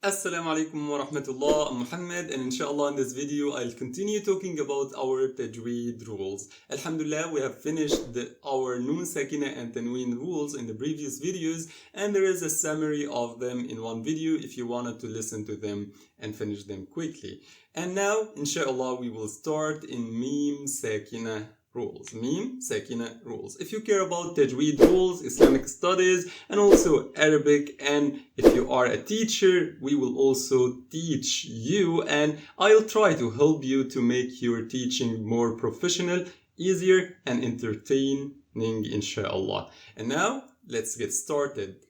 Assalamu alaikum wa rahmatullah. I'm Muhammad, and inshallah in this video I'll continue talking about our Tajweed rules. Alhamdulillah, we have finished our Noon Sakinah and Tanween rules in the previous videos, and there is a summary of them in one video if you wanted to listen to them and finish them quickly. And now, inshallah, we will start in Meem Sakinah rules. Meem Sakinah rules. If you care about Tajweed rules, Islamic studies, and also Arabic, and if you are a teacher, we will also teach you, and I'll try to help you to make your teaching more professional, easier, and entertaining, inshallah. And now, let's get started.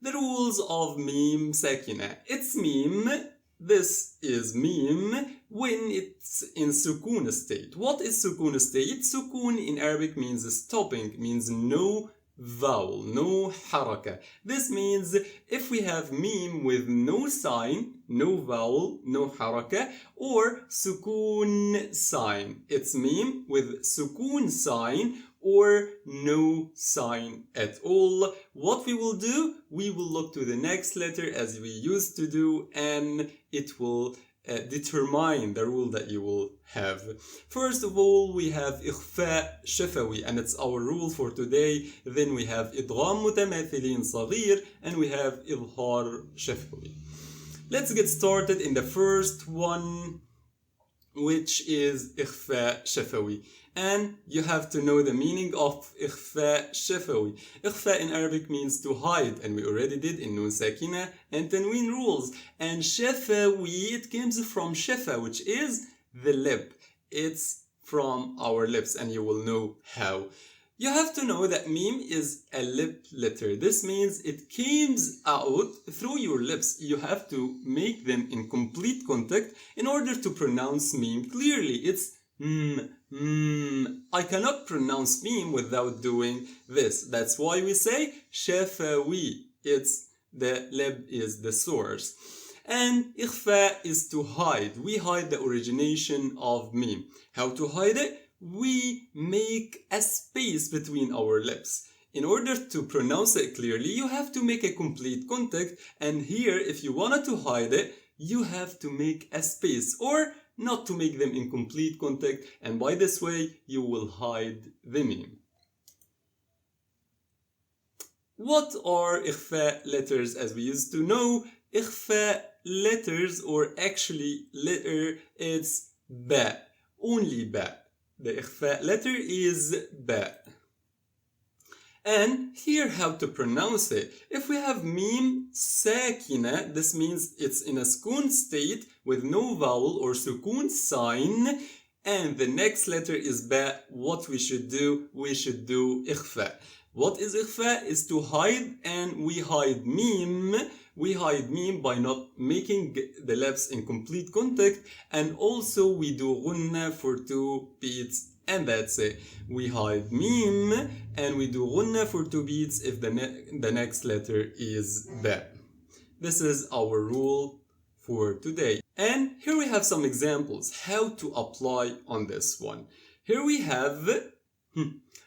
The rules of Meem Sakinah. It's Meem. This is Meem when it's in Sukun state. What is Sukun state? Sukun in Arabic means stopping, means no vowel, no haraka. This means if we have Meem with no sign, no vowel, no haraka, or Sukun sign. It's Meem with Sukun sign or no sign at all. What we will do, we will look to the next letter as we used to do, and it will determine the rule that you will have. First of all, we have Ikhfaa Shafawi, and it's our rule for today. Then we have Idgham Mutamathilin Saghir, and we have Izhar Shafawi. Let's get started in the first one, which is Ikhfaa Shafawi. And you have to know the meaning of Ikhfaa Shafawi. Ikhfaa in Arabic means to hide, and we already did in Noon Sakinah and Tanween rules. And Shafawi, it comes from Shafa, which is the lip. It's from our lips, and you will know how. You have to know that Meem is a lip letter. This means it comes out through your lips. You have to make them in complete contact in order to pronounce Meem clearly. It's I cannot pronounce Meem without doing this. That's why we say Shafawi. It's the lip is the source. And Ikhfa is to hide. We hide the origination of Meem. How to hide it? We make a space between our lips. In order to pronounce it clearly, you have to make a complete contact. And here, if you wanted to hide it, you have to make a space or not to make them in complete contact, and by this way you will hide the Meem. What are Ikhfa letters as we used to know? Ikhfa letters, or actually letter, it's Ba, only Ba. The Ikhfa letter is Ba. And here how to pronounce it. If we have Meem Sakinah, this means it's in a Sukun state with no vowel or Sukun sign, and the next letter is Ba. What we should do? We should do Ikhfa. What is Ikhfa? Is to hide, and we hide Meem. We hide Meem by not making the lips in complete contact, and also we do ghunnah for 2 beats. And that's it. We hide Meem and we do ghunnah for 2 beats if the next letter is Ba. This is our rule for today. And here we have some examples how to apply on this one. Here we have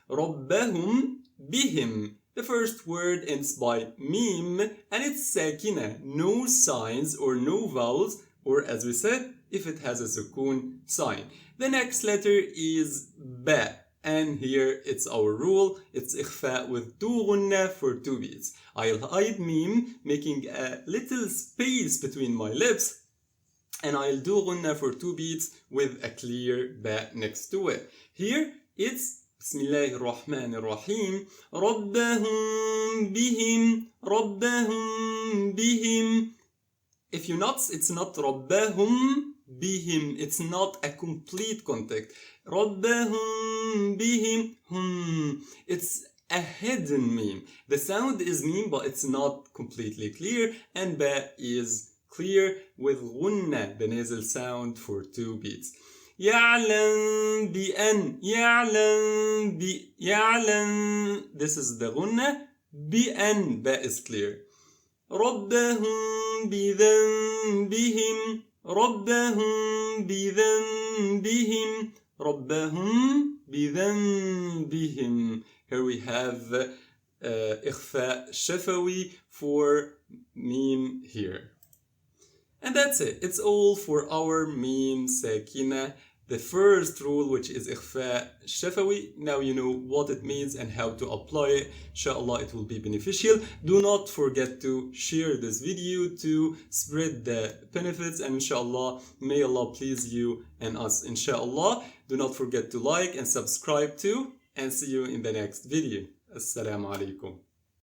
Rabbahum bihim. The first word ends by Meem and it's Sakinah. No signs or no vowels, or as we said, if it has a Sukun sign. The next letter is Ba, and here it's our rule. It's Ikhfa with 2 ghunnah for 2 beats. I'll hide Meem, making a little space between my lips, and I'll do ghunnah for 2 beats with a clear Ba next to it. Here it's Bismillahir Rahmanir Rahim. Rabbahum bihim, Rabbahum bihim. If you notice, it's not Rabbahum bihim. It's not a complete contact. Rabbahum bihim. It's a hidden Meem. The sound is Meem, but it's not completely clear. And Ba is clear with ghunnah, the nasal sound for 2 beats. يعلم بأن يعلم يعلم. This is the ghunnah. بأن. Ba is clear. ربهم بذنبهم ربهم بذنبهم ربهم بذنبهم. Here we have Ikhfaa Shafawi for Meem here. And that's it. It's all for our Meem Sakinah. The first rule, which is Ikhfaa Shafawi. Now you know what it means and how to apply it. Inshallah, it will be beneficial. Do not forget to share this video to spread the benefits, and inshallah, may Allah please you and us. Inshallah, do not forget to like and subscribe too, and see you in the next video. Assalamu alaikum.